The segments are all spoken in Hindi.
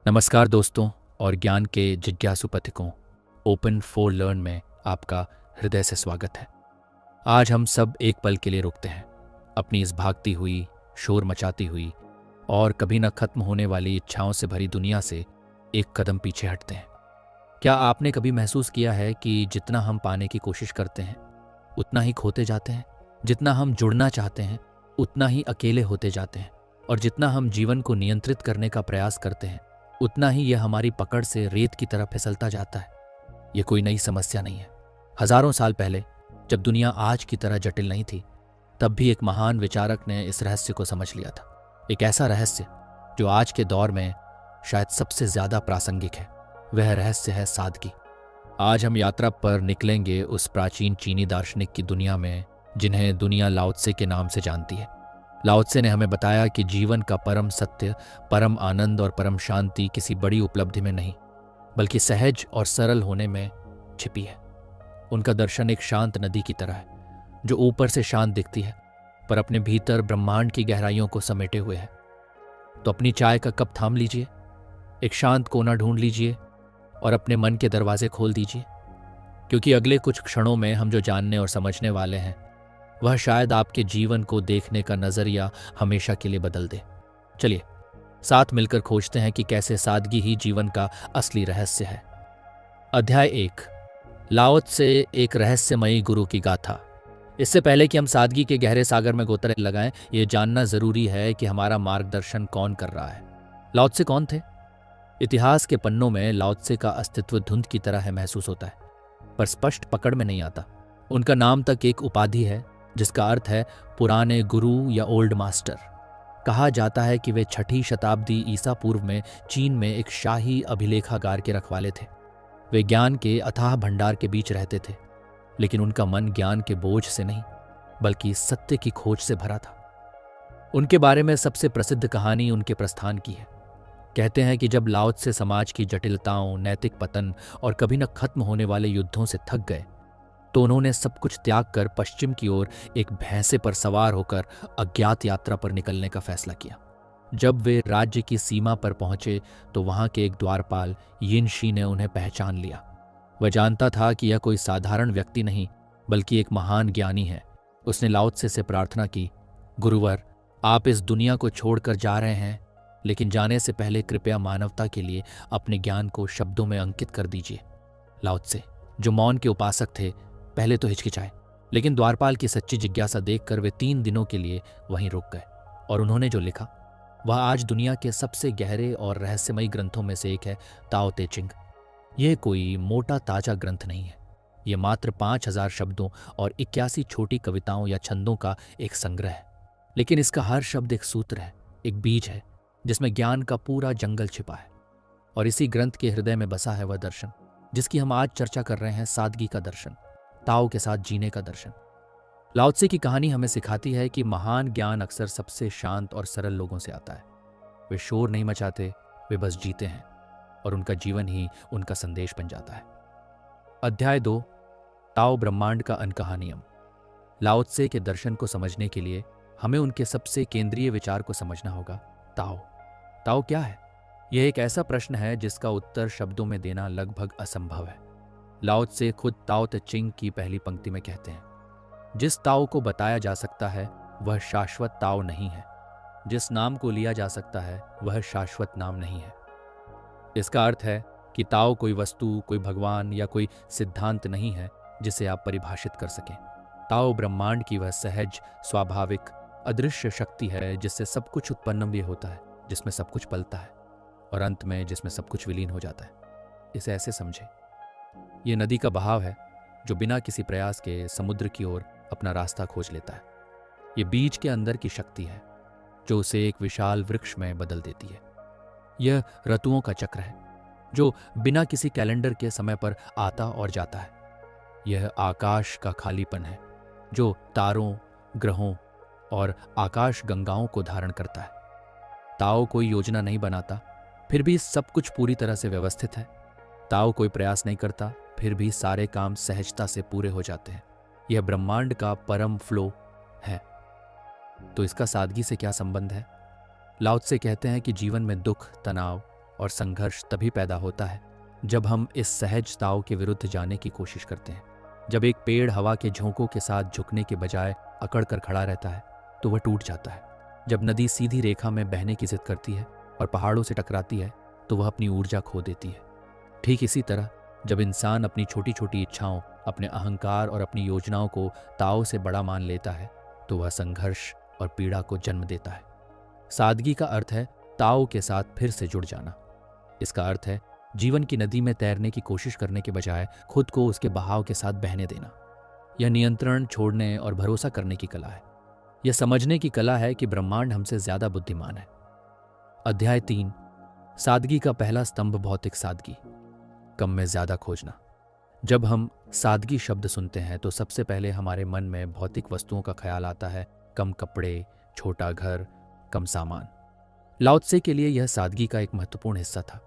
नमस्कार दोस्तों और ज्ञान के जिज्ञासु पथिकों। ओपन फॉर लर्न में आपका हृदय से स्वागत है। आज हम सब एक पल के लिए रुकते हैं, अपनी इस भागती हुई, शोर मचाती हुई और कभी न खत्म होने वाली इच्छाओं से भरी दुनिया से एक कदम पीछे हटते हैं। क्या आपने कभी महसूस किया है कि जितना हम पाने की कोशिश करते हैं उतना ही खोते जाते हैं? जितना हम जुड़ना चाहते हैं उतना ही अकेले होते जाते हैं, और जितना हम जीवन को नियंत्रित करने का प्रयास करते हैं उतना ही यह हमारी पकड़ से रेत की तरह फिसलता जाता है। यह कोई नई समस्या नहीं है। हजारों साल पहले, जब दुनिया आज की तरह जटिल नहीं थी, तब भी एक महान विचारक ने इस रहस्य को समझ लिया था। एक ऐसा रहस्य जो आज के दौर में शायद सबसे ज्यादा प्रासंगिक है। वह रहस्य है सादगी। आज हम यात्रा पर निकलेंगे उस प्राचीन चीनी दार्शनिक की दुनिया में जिन्हें दुनिया लाओ त्से के नाम से जानती है। लाओ त्से ने हमें बताया कि जीवन का परम सत्य, परम आनंद और परम शांति किसी बड़ी उपलब्धि में नहीं, बल्कि सहज और सरल होने में छिपी है। उनका दर्शन एक शांत नदी की तरह है, जो ऊपर से शांत दिखती है पर अपने भीतर ब्रह्मांड की गहराइयों को समेटे हुए है। तो अपनी चाय का कप थाम लीजिए, एक शांत कोना ढूंढ लीजिए और अपने मन के दरवाजे खोल दीजिए, क्योंकि अगले कुछ क्षणों में हम जो जानने और समझने वाले हैं वह शायद आपके जीवन को देखने का नजरिया हमेशा के लिए बदल दे। चलिए साथ मिलकर खोजते हैं कि कैसे सादगी ही जीवन का असली रहस्य है। अध्याय 1, लाओ त्से एक रहस्यमयी गुरु की गाथा। इससे पहले कि हम सादगी के गहरे सागर में गोते लगाएं, यह जानना जरूरी है कि हमारा मार्गदर्शन कौन कर रहा है। लाओ त्से कौन थे? इतिहास के पन्नों में लाओ त्से का अस्तित्व धुंध की तरह है महसूस होता है, पर स्पष्ट पकड़ में नहीं आता। उनका नाम तक एक उपाधि है जिसका अर्थ है पुराने गुरु या ओल्ड मास्टर। कहा जाता है कि वे 6ठी शताब्दी ईसा पूर्व में चीन में एक शाही अभिलेखागार के रखवाले थे। वे ज्ञान के अथाह भंडार के बीच रहते थे, लेकिन उनका मन ज्ञान के बोझ से नहीं बल्कि सत्य की खोज से भरा था। उनके बारे में सबसे प्रसिद्ध कहानी उनके प्रस्थान की है। कहते हैं कि जब लाओ त्से समाज की जटिलताओं, नैतिक पतन और कभी न खत्म होने वाले युद्धों से थक गए, तो उन्होंने सब कुछ त्याग कर पश्चिम की ओर एक भैंसे पर सवार होकर अज्ञात यात्रा पर निकलने का फैसला किया। जब वे राज्य की सीमा पर पहुंचे तो वहां के एक द्वारपाल यिन शी ने उन्हें पहचान लिया। वह जानता था कि यह कोई साधारण व्यक्ति नहीं बल्कि एक महान ज्ञानी है। उसने लाओ त्से से प्रार्थना की, गुरुवर, आप इस दुनिया को छोड़कर जा रहे हैं, लेकिन जाने से पहले कृपया मानवता के लिए अपने ज्ञान को शब्दों में अंकित कर दीजिए। लाओ त्से, जो मौन के उपासक थे, पहले तो हिचकिचाए, लेकिन द्वारपाल की सच्ची जिज्ञासा देखकर वे 3 दिनों के लिए वहीं रुक गए। और उन्होंने जो लिखा वह आज दुनिया के सबसे गहरे और रहस्यमयी ग्रंथों में से एक है, ताओ ते चिंग। यह कोई मोटा ताजा ग्रंथ नहीं है। यह मात्र 5000 शब्दों और 81 छोटी कविताओं या छंदों का एक संग्रह है। लेकिन इसका हर शब्द एक सूत्र है, एक बीज है जिसमें ज्ञान का पूरा जंगल छिपा है। और इसी ग्रंथ के हृदय में बसा है वह दर्शन जिसकी हम आज चर्चा कर रहे हैं, सादगी का दर्शन, ताओ के साथ जीने का दर्शन। लाओ त्से की कहानी हमें सिखाती है कि महान ज्ञान अक्सर सबसे शांत और सरल लोगों से आता है। वे शोर नहीं मचाते, वे बस जीते हैं, और उनका जीवन ही उनका संदेश बन जाता है। अध्याय 2, ताओ ब्रह्मांड का अनकहा नियम। लाओ त्से के दर्शन को समझने के लिए हमें उनके सबसे केंद्रीय विचार को समझना होगा, ताओ। ताओ क्या है? यह एक ऐसा प्रश्न है जिसका उत्तर शब्दों में देना लगभग असंभव है। लाओ त्से खुद ताओ ते चिंग की पहली पंक्ति में कहते हैं, जिस ताओ को बताया जा सकता है वह शाश्वत ताओ नहीं है। जिस नाम को लिया जा सकता है वह शाश्वत नाम नहीं है। इसका अर्थ है कि ताओ कोई वस्तु, कोई भगवान या कोई सिद्धांत नहीं है जिसे आप परिभाषित कर सकें। ताओ ब्रह्मांड की वह सहज, स्वाभाविक, अदृश्य शक्ति है जिससे सब कुछ उत्पन्न भी होता है, जिसमें सब कुछ पलता है और अंत में जिसमें सब कुछ विलीन हो जाता है। इसे ऐसे समझें, ये नदी का बहाव है जो बिना किसी प्रयास के समुद्र की ओर अपना रास्ता खोज लेता है। ये बीज के अंदर की शक्ति है जो उसे एक विशाल वृक्ष में बदल देती है। यह ऋतुओं का चक्र है जो बिना किसी कैलेंडर के समय पर आता और जाता है। यह आकाश का खालीपन है जो तारों, ग्रहों और आकाश गंगाओं को धारण करता है। ताओ कोई योजना नहीं बनाता, फिर भी सब कुछ पूरी तरह से व्यवस्थित है। ताओ कोई प्रयास नहीं करता, फिर भी सारे काम सहजता से पूरे हो जाते हैं। यह ब्रह्मांड का परम फ्लो है। तो इसका सादगी से क्या संबंध है? लाओ त्से कहते हैं कि जीवन में दुख, तनाव, और संघर्ष तभी पैदा होता है जब हम इस सहज ताव के विरुद्ध जाने की कोशिश करते हैं। जब एक पेड़ हवा के झोंकों के साथ झुकने के बजाय अकड़ कर खड़ा रहता है तो वह टूट जाता है। जब नदी सीधी रेखा में बहने की जिद करती है और पहाड़ों से टकराती है तो वह अपनी ऊर्जा खो देती है। ठीक इसी तरह जब इंसान अपनी छोटी छोटी इच्छाओं, अपने अहंकार और अपनी योजनाओं को ताव से बड़ा मान लेता है तो वह संघर्ष और पीड़ा को जन्म देता है। सादगी का अर्थ है ताव के साथ फिर से जुड़ जाना। इसका अर्थ है जीवन की नदी में तैरने की कोशिश करने के बजाय खुद को उसके बहाव के साथ बहने देना। यह नियंत्रण छोड़ने और भरोसा करने की कला है। यह समझने की कला है कि ब्रह्मांड हमसे ज्यादा बुद्धिमान है। अध्याय 3, सादगी का पहला स्तंभ भौतिक सादगी, कम में ज्यादा खोजना। जब हम सादगी शब्द सुनते हैं तो सबसे पहले हमारे मन में भौतिक वस्तुओं का ख्याल आता है। कम कपड़े, छोटा घर, कम सामान। लाओ त्से के लिए यह सादगी का एक महत्वपूर्ण हिस्सा था,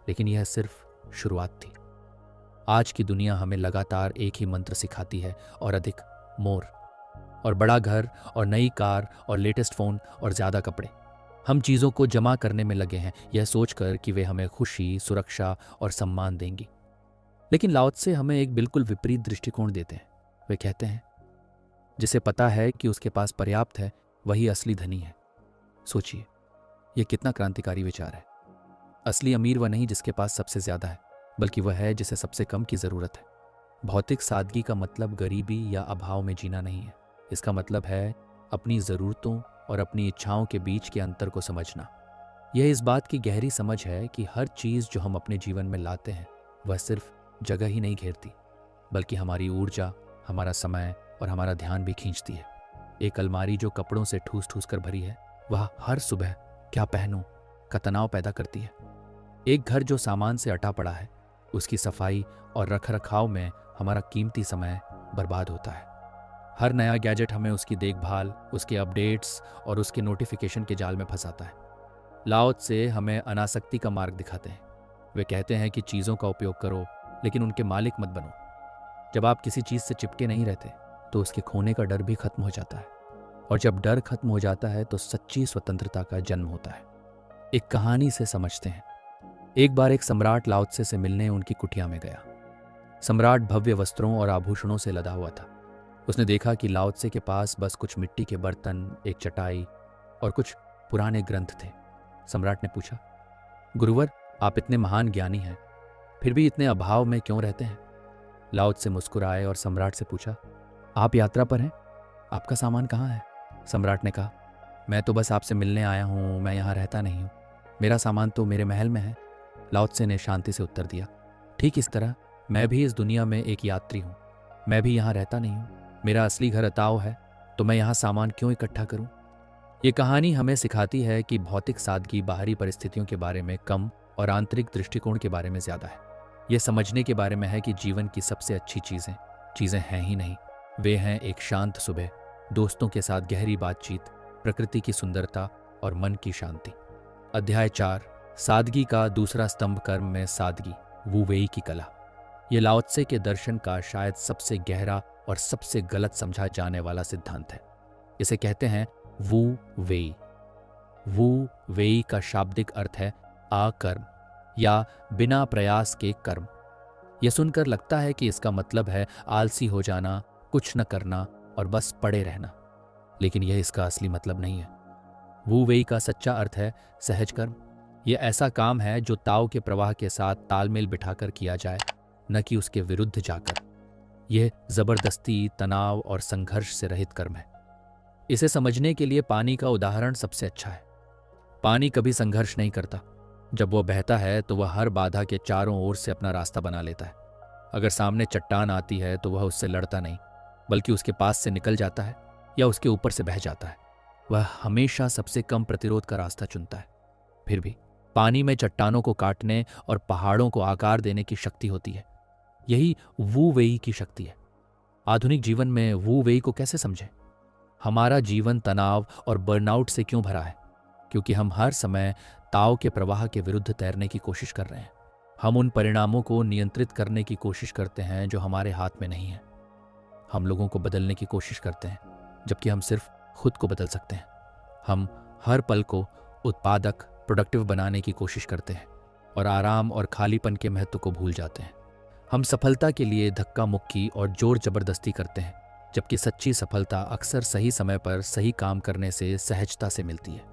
लेकिन यह सिर्फ शुरुआत थी। आज की दुनिया हमें लगातार एक ही मंत्र सिखाती है, और अधिक, मोर, और बड़ा घर, और नई कार, और लेटेस्ट फोन, और ज्यादा कपड़े। हम चीजों को जमा करने में लगे हैं, यह सोचकर कि वे हमें खुशी, सुरक्षा और सम्मान देंगी। लेकिन लाओ त्से हमें एक बिल्कुल विपरीत दृष्टिकोण देते हैं। वे कहते हैं, जिसे पता है कि उसके पास पर्याप्त है वही असली धनी है। सोचिए, यह कितना क्रांतिकारी विचार है। असली अमीर वह नहीं जिसके पास सबसे ज्यादा है, बल्कि वह है जिसे सबसे कम की जरूरत है। भौतिक सादगी का मतलब गरीबी या अभाव में जीना नहीं है। इसका मतलब है अपनी जरूरतों और अपनी इच्छाओं के बीच के अंतर को समझना। यह इस बात की गहरी समझ है कि हर चीज जो हम अपने जीवन में लाते हैं वह सिर्फ जगह ही नहीं घेरती, बल्कि हमारी ऊर्जा, हमारा समय और हमारा ध्यान भी खींचती है। एक अलमारी जो कपड़ों से ठूस ठूस कर भरी है, वह हर सुबह क्या पहनूं का तनाव पैदा करती है। एक घर जो सामान से अटा पड़ा है, उसकी सफाई और रखरखाव में हमारा कीमती समय बर्बाद होता है। हर नया गैजेट हमें उसकी देखभाल, उसके अपडेट्स और उसके नोटिफिकेशन के जाल में फंसाता है। लाओ त्से हमें अनासक्ति का मार्ग दिखाते हैं। वे कहते हैं कि चीज़ों का उपयोग करो, लेकिन उनके मालिक मत बनो। जब आप किसी चीज़ से चिपके नहीं रहते तो उसके खोने का डर भी खत्म हो जाता है, और जब डर खत्म हो जाता है तो सच्ची स्वतंत्रता का जन्म होता है। एक कहानी से समझते हैं। एक बार एक सम्राट लाओ त्से से मिलने उनकी कुटिया में गया। सम्राट भव्य वस्त्रों और आभूषणों से लदा हुआ था। उसने देखा कि लाओ त्से के पास बस कुछ मिट्टी के बर्तन, एक चटाई और कुछ पुराने ग्रंथ थे। सम्राट ने पूछा, गुरुवर, आप इतने महान ज्ञानी हैं, फिर भी इतने अभाव में क्यों रहते हैं? लाओ त्से मुस्कुराए और सम्राट से पूछा, आप यात्रा पर हैं? आपका सामान कहाँ है? सम्राट ने कहा, मैं तो बस आपसे मिलने आया हूँ, मैं यहाँ रहता नहीं हूँ। मेरा सामान तो मेरे महल में है। लाओ त्से ने शांति से उत्तर दिया, ठीक इस तरह मैं भी इस दुनिया में एक यात्री हूँ। मैं भी यहाँ रहता नहीं हूँ। मेरा असली घर अताओ है, तो मैं यहाँ सामान क्यों इकट्ठा करूँ? ये कहानी हमें सिखाती है कि भौतिक सादगी बाहरी परिस्थितियों के बारे में कम और आंतरिक दृष्टिकोण के बारे में ज्यादा है। यह समझने के बारे में है कि जीवन की सबसे अच्छी चीजें हैं ही नहीं, वे हैं एक शांत सुबह, दोस्तों के साथ गहरी बातचीत, प्रकृति की सुंदरता और मन की शांति। अध्याय 4, सादगी का दूसरा स्तंभ, कर्म में सादगी, वू वेई की कला। ये लाओ त्से के दर्शन का शायद सबसे गहरा और सबसे गलत समझा जाने वाला सिद्धांत है। इसे कहते हैं वू वेई। वू वेई का शाब्दिक अर्थ है अकर्म या बिना प्रयास के कर्म। यह सुनकर लगता है कि इसका मतलब है आलसी हो जाना, कुछ न करना और बस पड़े रहना, लेकिन यह इसका असली मतलब नहीं है। वू वेई का सच्चा अर्थ है सहज कर्म। यह ऐसा काम है जो ताओ के प्रवाह के साथ तालमेल बिठाकर किया जाए, न कि उसके विरुद्ध जाकर। यह जबरदस्ती, तनाव और संघर्ष से रहित कर्म है। इसे समझने के लिए पानी का उदाहरण सबसे अच्छा है। पानी कभी संघर्ष नहीं करता। जब वह बहता है तो वह हर बाधा के चारों ओर से अपना रास्ता बना लेता है। अगर सामने चट्टान आती है तो वह उससे लड़ता नहीं, बल्कि उसके पास से निकल जाता है या उसके ऊपर से बह जाता है। वह हमेशा सबसे कम प्रतिरोध का रास्ता चुनता है। फिर भी पानी में चट्टानों को काटने और पहाड़ों को आकार देने की शक्ति होती है। यही वू वेई की शक्ति है। आधुनिक जीवन में वू वेई को कैसे समझें? हमारा जीवन तनाव और बर्नआउट से क्यों भरा है? क्योंकि हम हर समय ताओ के प्रवाह के विरुद्ध तैरने की कोशिश कर रहे हैं। हम उन परिणामों को नियंत्रित करने की कोशिश करते हैं जो हमारे हाथ में नहीं है। हम लोगों को बदलने की कोशिश करते हैं, जबकि हम सिर्फ खुद को बदल सकते हैं। हम हर पल को उत्पादक, प्रोडक्टिव बनाने की कोशिश करते हैं, और आराम और खालीपन के महत्व को भूल जाते हैं। हम सफलता के लिए धक्का मुक्की और जोर जबरदस्ती करते हैं, जबकि सच्ची सफलता अक्सर सही समय पर सही काम करने से सहजता से मिलती है।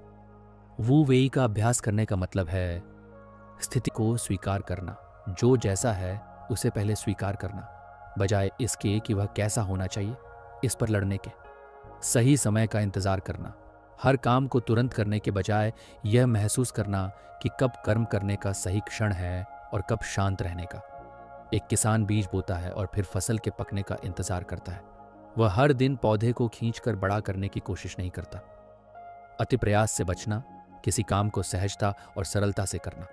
वू वेई का अभ्यास करने का मतलब है स्थिति को स्वीकार करना, जो जैसा है उसे पहले स्वीकार करना, बजाय इसके कि वह कैसा होना चाहिए इस पर लड़ने के। सही समय का इंतजार करना, हर काम को तुरंत करने के बजाय यह महसूस करना कि कब कर्म करने का सही क्षण है और कब शांत रहने का। एक किसान बीज बोता है और फिर फसल के पकने का इंतजार करता है। वह हर दिन पौधे को खींचकर बड़ा करने की कोशिश नहीं करता। अति प्रयास से बचना, किसी काम को सहजता और सरलता से करना।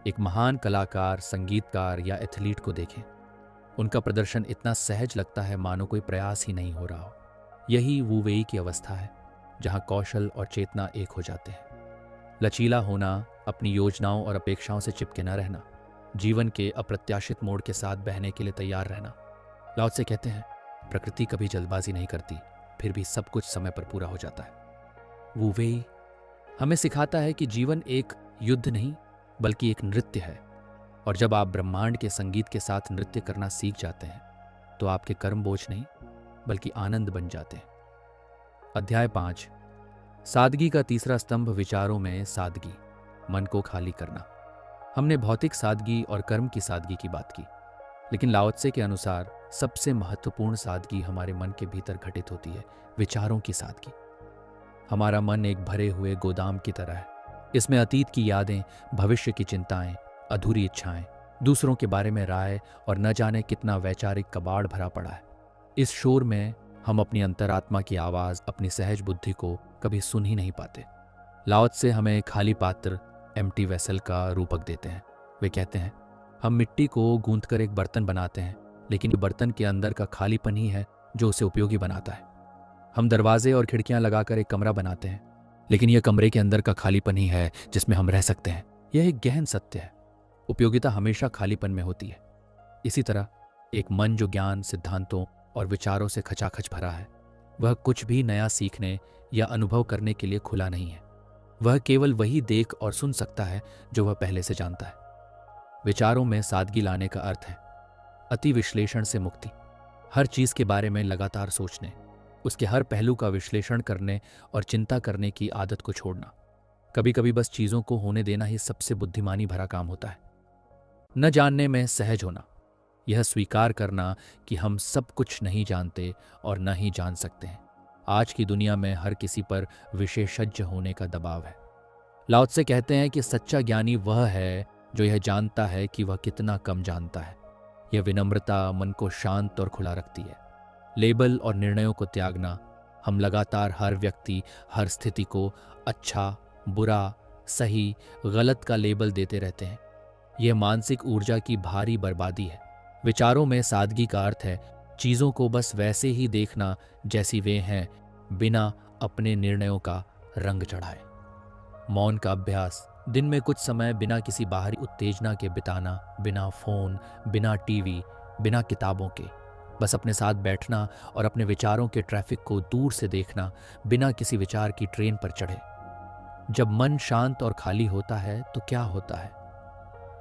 एक महान कलाकार, संगीतकार या एथलीट को देखें, उनका प्रदर्शन इतना सहज लगता है मानो कोई प्रयास ही नहीं हो रहा हो। यही वू वेई की अवस्था है, जहां कौशल और चेतना एक हो जाते हैं। लचीला होना, अपनी योजनाओं और अपेक्षाओं से चिपके न रहना, जीवन के अप्रत्याशित मोड़ के साथ बहने के लिए तैयार रहना। लाओ त्से कहते हैं, प्रकृति कभी जल्दबाजी नहीं करती, फिर भी सब कुछ समय पर पूरा हो जाता है। वू वेई हमें सिखाता है कि जीवन एक युद्ध नहीं बल्कि एक नृत्य है, और जब आप ब्रह्मांड के संगीत के साथ नृत्य करना सीख जाते हैं तो आपके कर्म बोझ नहीं बल्कि आनंद बन जाते हैं। अध्याय 5, सादगी का तीसरा स्तंभ, विचारों में सादगी, मन को खाली करना। हमने भौतिक सादगी और कर्म की सादगी की बात की, लेकिन लाओ त्से के अनुसार सबसे महत्वपूर्ण सादगी हमारे मन के भीतर घटित होती है, विचारों की सादगी। हमारा मन एक भरे हुए गोदाम की तरह है। इसमें अतीत की यादें, भविष्य की चिंताएं, अधूरी इच्छाएं, दूसरों के बारे में राय और न जाने कितना वैचारिक कबाड़ भरा पड़ा है। इस शोर में हम अपनी अंतरात्मा की आवाज, अपनी सहज बुद्धि को कभी सुन ही नहीं पाते। लाओ त्से हमें खाली पात्र, एम्प्टी वेसल का रूपक देते हैं। वे कहते हैं, हम मिट्टी को गूंथकर एक बर्तन बनाते हैं, लेकिन बर्तन के अंदर का खालीपन ही है जो उसे उपयोगी बनाता है। हम दरवाजे और खिड़कियां लगाकर एक कमरा बनाते हैं, लेकिन यह कमरे के अंदर का खालीपन ही है जिसमें हम रह सकते हैं। यह एक गहन सत्य है। उपयोगिता हमेशा खालीपन में होती है। इसी तरह एक मन जो ज्ञान, सिद्धांतों और विचारों से खचाखच भरा है, वह कुछ भी नया सीखने या अनुभव करने के लिए खुला नहीं है। वह केवल वही देख और सुन सकता है जो वह पहले से जानता है। विचारों में सादगी लाने का अर्थ है अति विश्लेषण से मुक्ति। हर चीज के बारे में लगातार सोचने, उसके हर पहलू का विश्लेषण करने और चिंता करने की आदत को छोड़ना। कभी कभी बस चीजों को होने देना ही सबसे बुद्धिमानी भरा काम होता है। न जानने में सहज होना, यह स्वीकार करना कि हम सब कुछ नहीं जानते और न ही जान सकते हैं। आज की दुनिया में हर किसी पर विशेषज्ञ होने का दबाव है। लाओ त्से कहते हैं कि सच्चा ज्ञानी वह है जो यह जानता है कि वह कितना कम जानता है। यह विनम्रता मन को शांत और खुला रखती है। लेबल और निर्णयों को त्यागना, हम लगातार हर व्यक्ति, हर स्थिति को अच्छा, बुरा, सही, गलत का लेबल देते रहते हैं। यह मानसिक ऊर्जा की भारी बर्बादी है। विचारों में सादगी का अर्थ है चीजों को बस वैसे ही देखना जैसी वे हैं, बिना अपने निर्णयों का रंग चढ़ाए। मौन का अभ्यास, दिन में कुछ समय बिना किसी बाहरी उत्तेजना के बिताना, बिना फोन, बिना टीवी, बिना किताबों के, बस अपने साथ बैठना और अपने विचारों के ट्रैफिक को दूर से देखना, बिना किसी विचार की ट्रेन पर चढ़े। जब मन शांत और खाली होता है तो क्या होता है?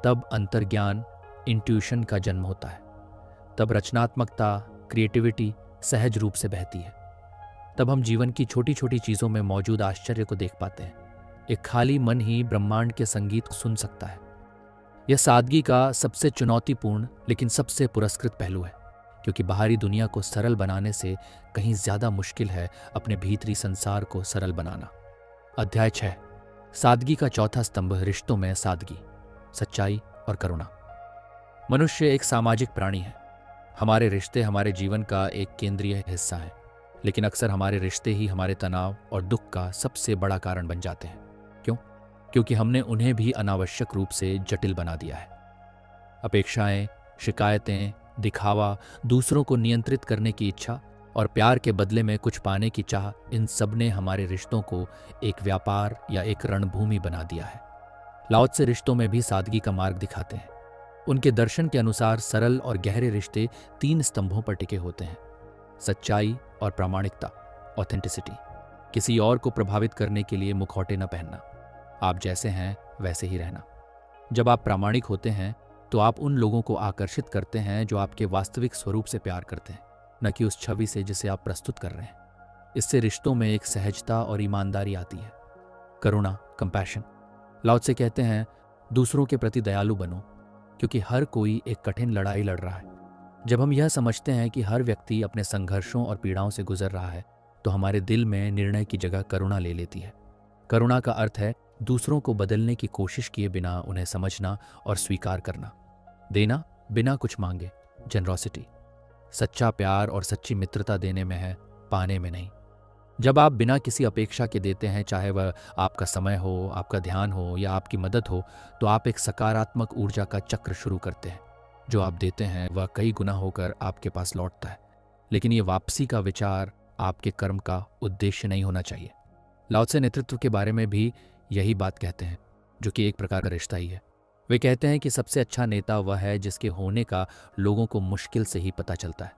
तब अंतर्ज्ञान, इंट्यूशन का जन्म होता है। तब रचनात्मकता, क्रिएटिविटी सहज रूप से बहती है। तब हम जीवन की छोटी छोटी चीजों में मौजूद आश्चर्य को देख पाते हैं। एक खाली मन ही ब्रह्मांड के संगीत को सुन सकता है। यह सादगी का सबसे चुनौतीपूर्ण लेकिन सबसे पुरस्कृत पहलू है, क्योंकि बाहरी दुनिया को सरल बनाने से कहीं ज्यादा मुश्किल है अपने भीतरी संसार को सरल बनाना। अध्याय 6, सादगी का चौथा स्तंभ, रिश्तों में सादगी, सच्चाई और करुणा। मनुष्य एक सामाजिक प्राणी है। हमारे रिश्ते हमारे जीवन का एक केंद्रीय हिस्सा है, लेकिन अक्सर हमारे रिश्ते ही हमारे तनाव और दुख का सबसे बड़ा कारण बन जाते हैं। क्यों? क्योंकि हमने उन्हें भी अनावश्यक रूप से जटिल बना दिया है। अपेक्षाएं, शिकायतें, दिखावा, दूसरों को नियंत्रित करने की इच्छा और प्यार के बदले में कुछ पाने की चाह, इन सब ने हमारे रिश्तों को एक व्यापार या एक रणभूमि बना दिया है। लाओ त्से रिश्तों में भी सादगी का मार्ग दिखाते हैं। उनके दर्शन के अनुसार सरल और गहरे रिश्ते 3 स्तंभों पर टिके होते हैं: सच्चाई और प्रामाणिकता, ऑथेंटिसिटी। किसी और को प्रभावित करने के लिए मुखौटे न पहनना, आप जैसे हैं वैसे ही रहना। जब आप प्रामाणिक होते हैं तो आप उन लोगों को आकर्षित करते हैं जो आपके वास्तविक स्वरूप से प्यार करते हैं, न कि उस छवि से जिसे आप प्रस्तुत कर रहे हैं। इससे रिश्तों में एक सहजता और ईमानदारी आती है। करुणा, कंपैशन। लाओ त्से कहते हैं, दूसरों के प्रति दयालु बनो, क्योंकि हर कोई एक कठिन लड़ाई लड़ रहा है। जब हम यह समझते हैं कि हर व्यक्ति अपने संघर्षों और पीड़ाओं से गुजर रहा है, तो हमारे दिल में निर्णय की जगह करुणा ले लेती है। करुणा का अर्थ है दूसरों को बदलने की कोशिश किए बिना उन्हें समझना और स्वीकार करना। देना बिना कुछ मांगे, जेनरोसिटी। सच्चा प्यार और सच्ची मित्रता देने में है, पाने में नहीं। जब आप बिना किसी अपेक्षा के देते हैं, चाहे वह आपका समय हो, आपका ध्यान हो या आपकी मदद हो, तो आप एक सकारात्मक ऊर्जा का चक्र शुरू करते हैं। जो आप देते हैं वह कई गुना होकर आपके पास लौटता है। लेकिन ये वापसी का विचार आपके कर्म का उद्देश्य नहीं होना चाहिए। लाओ त्से नेतृत्व के बारे में भी यही बात कहते हैं, जो कि एक प्रकार का रिश्ता ही है। वे कहते हैं कि सबसे अच्छा नेता वह है जिसके होने का लोगों को मुश्किल से ही पता चलता है।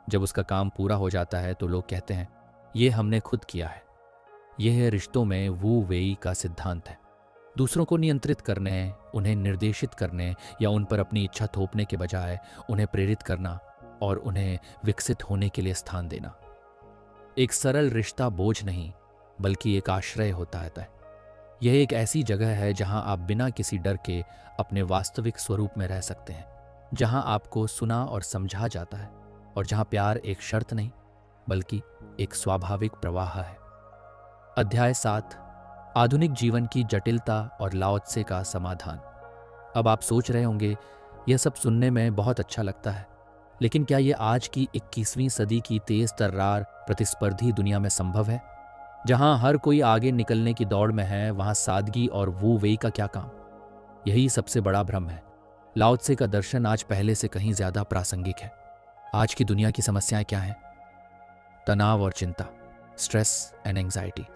जब उसका काम पूरा हो जाता है तो लोग कहते हैं, ये हमने खुद किया है। यह है रिश्तों में वू वेई का सिद्धांत है। दूसरों को नियंत्रित करने, उन्हें निर्देशित करने या उन पर अपनी इच्छा थोपने के बजाय उन्हें प्रेरित करना और उन्हें विकसित होने के लिए स्थान देना। एक सरल रिश्ता बोझ नहीं, बल्कि एक आश्रय होता है। यह एक ऐसी जगह है जहां आप बिना किसी डर के अपने वास्तविक स्वरूप में रह सकते हैं, जहां आपको सुना और समझा जाता है और जहां प्यार एक शर्त नहीं बल्कि एक स्वाभाविक प्रवाह है। अध्याय 7, आधुनिक जीवन की जटिलता और लाओ त्से का समाधान। अब आप सोच रहे होंगे, यह सब सुनने में बहुत अच्छा लगता है, लेकिन क्या यह आज की 21वीं सदी की तेज तर्रार प्रतिस्पर्धी दुनिया में संभव है? जहां हर कोई आगे निकलने की दौड़ में है, वहां सादगी और वू वेई का क्या काम? यही सबसे बड़ा भ्रम है। लाओ त्से का दर्शन आज पहले से कहीं ज्यादा प्रासंगिक है। आज की दुनिया की समस्याएं क्या हैं? तनाव और चिंता, स्ट्रेस एंड एंजाइटी,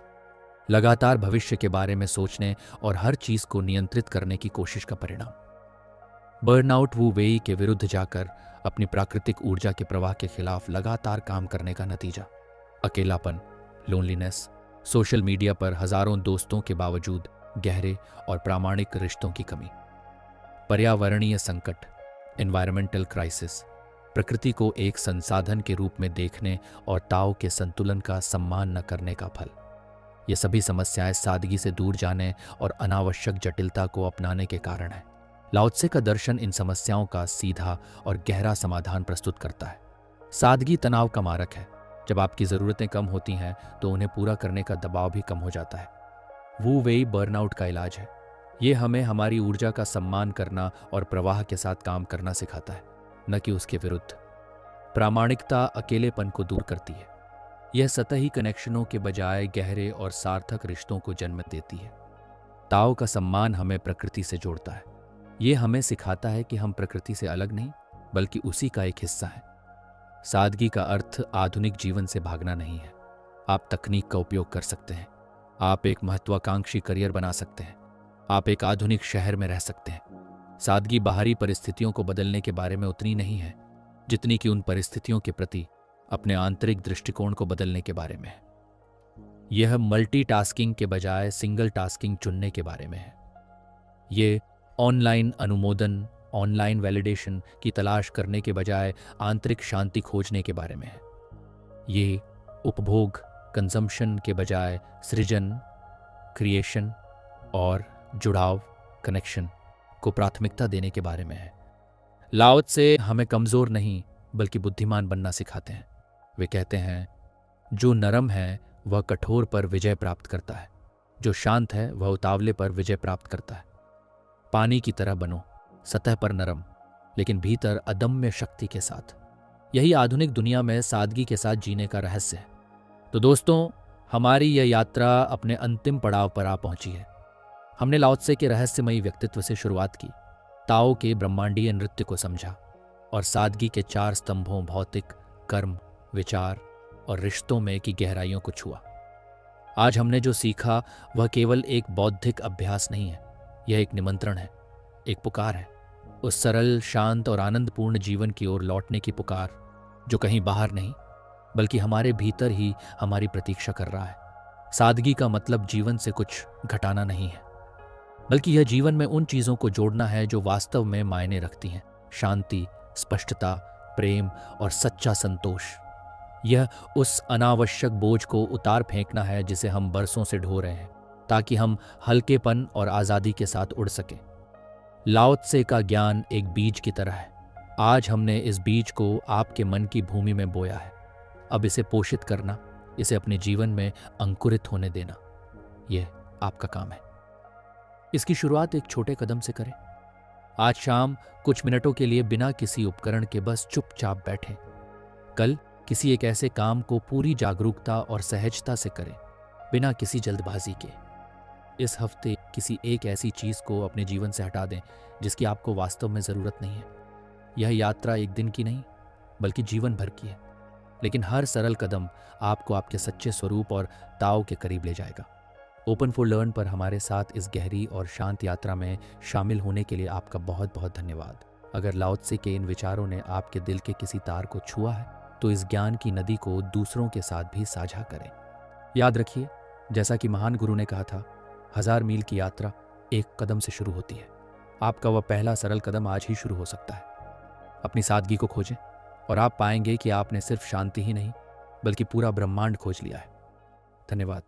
लगातार भविष्य के बारे में सोचने और हर चीज को नियंत्रित करने की कोशिश का परिणाम। बर्नआउट वू वेई के विरुद्ध जाकर अपनी प्राकृतिक ऊर्जा के प्रवाह के खिलाफ लगातार काम करने का नतीजा। अकेलापन, लोनलीनेस, सोशल मीडिया पर हजारों दोस्तों के बावजूद गहरे और प्रामाणिक रिश्तों की कमी। पर्यावरणीय संकट, एनवायरमेंटल क्राइसिस, प्रकृति को एक संसाधन के रूप में देखने और ताओ के संतुलन का सम्मान न करने का फल। ये सभी समस्याएं सादगी से दूर जाने और अनावश्यक जटिलता को अपनाने के कारण है। लाओ त्से का दर्शन इन समस्याओं का सीधा और गहरा समाधान प्रस्तुत करता है। सादगी तनाव का मारक है। जब आपकी ज़रूरतें कम होती हैं तो उन्हें पूरा करने का दबाव भी कम हो जाता है। वू वेई बर्नआउट का इलाज है। ये हमें हमारी ऊर्जा का सम्मान करना और प्रवाह के साथ काम करना सिखाता है, न कि उसके विरुद्ध। प्रामाणिकता अकेलेपन को दूर करती है। यह सतही कनेक्शनों के बजाय गहरे और सार्थक रिश्तों को जन्म देती है। ताओ का सम्मान हमें प्रकृति से जोड़ता है। यह हमें सिखाता है कि हम प्रकृति से अलग नहीं बल्कि उसी का एक हिस्सा हैं। सादगी का अर्थ आधुनिक जीवन से भागना नहीं है। आप तकनीक का उपयोग कर सकते हैं। आप एक महत्वाकांक्षी करियर बना सकते हैं। आप एक आधुनिक शहर में रह सकते हैं। सादगी बाहरी परिस्थितियों को बदलने के बारे में उतनी नहीं है जितनी कि उन परिस्थितियों के प्रति अपने आंतरिक दृष्टिकोण को बदलने के बारे में है। यह मल्टीटास्किंग के बजाय सिंगल टास्किंग चुनने के बारे में है। ये ऑनलाइन अनुमोदन, ऑनलाइन वैलिडेशन की तलाश करने के बजाय आंतरिक शांति खोजने के बारे में है। ये उपभोग, कंजम्पशन के बजाय सृजन, क्रिएशन और जुड़ाव, कनेक्शन को प्राथमिकता देने के बारे में है। लाओ त्से हमें कमजोर नहीं बल्कि बुद्धिमान बनना सिखाते हैं। वे कहते हैं, जो नरम है वह कठोर पर विजय प्राप्त करता है, जो शांत है वह उतावले पर विजय प्राप्त करता है। पानी की तरह बनो, सतह पर नरम लेकिन भीतर अदम्य शक्ति के साथ। यही आधुनिक दुनिया में सादगी के साथ जीने का रहस्य है। तो दोस्तों, हमारी यह यात्रा अपने अंतिम पड़ाव पर आ पहुंची है। हमने लाओ त्से के रहस्यमयी व्यक्तित्व से शुरुआत की, ताओ के ब्रह्मांडीय नृत्य को समझा और सादगी के 4 स्तंभों भौतिक, कर्म, विचार और रिश्तों में की गहराइयों को छुआ। आज हमने जो सीखा वह केवल एक बौद्धिक अभ्यास नहीं है, यह एक निमंत्रण है, एक पुकार है, उस सरल, शांत और आनंदपूर्ण जीवन की ओर लौटने की पुकार जो कहीं बाहर नहीं बल्कि हमारे भीतर ही हमारी प्रतीक्षा कर रहा है। सादगी का मतलब जीवन से कुछ घटाना नहीं है बल्कि यह जीवन में उन चीज़ों को जोड़ना है जो वास्तव में मायने रखती हैं। शांति, स्पष्टता, प्रेम और सच्चा संतोष। यह उस अनावश्यक बोझ को उतार फेंकना है जिसे हम बरसों से ढो रहे हैं, ताकि हम हल्केपन और आज़ादी के साथ उड़ सकें। लाओ त्से का ज्ञान एक बीज की तरह है। आज हमने इस बीज को आपके मन की भूमि में बोया है। अब इसे पोषित करना, इसे अपने जीवन में अंकुरित होने देना, यह आपका काम है। इसकी शुरुआत एक छोटे कदम से करें। आज शाम कुछ मिनटों के लिए बिना किसी उपकरण के बस चुपचाप बैठें। कल किसी एक ऐसे काम को पूरी जागरूकता और सहजता से करें, बिना किसी जल्दबाजी के। इस हफ्ते किसी एक ऐसी चीज को अपने जीवन से हटा दें जिसकी आपको वास्तव में जरूरत नहीं है। यह यात्रा एक दिन की नहीं, बल्कि जीवन भर की है। लेकिन हर सरल कदम आपको आपके सच्चे स्वरूप और ताओ के करीब ले जाएगा। ओपन फॉर लर्न पर हमारे साथ इस गहरी और शांत यात्रा में शामिल होने के लिए आपका बहुत बहुत धन्यवाद। अगर लाओ त्से के इन विचारों ने आपके दिल के किसी तार को छुआ है, तो इस ज्ञान की नदी को दूसरों के साथ भी साझा करें। याद रखिए, जैसा कि महान गुरु ने कहा था, 1000 मील की यात्रा एक कदम से शुरू होती है। आपका वह पहला सरल कदम आज ही शुरू हो सकता है। अपनी सादगी को खोजें और आप पाएंगे कि आपने सिर्फ शांति ही नहीं, बल्कि पूरा ब्रह्मांड खोज लिया है। धन्यवाद।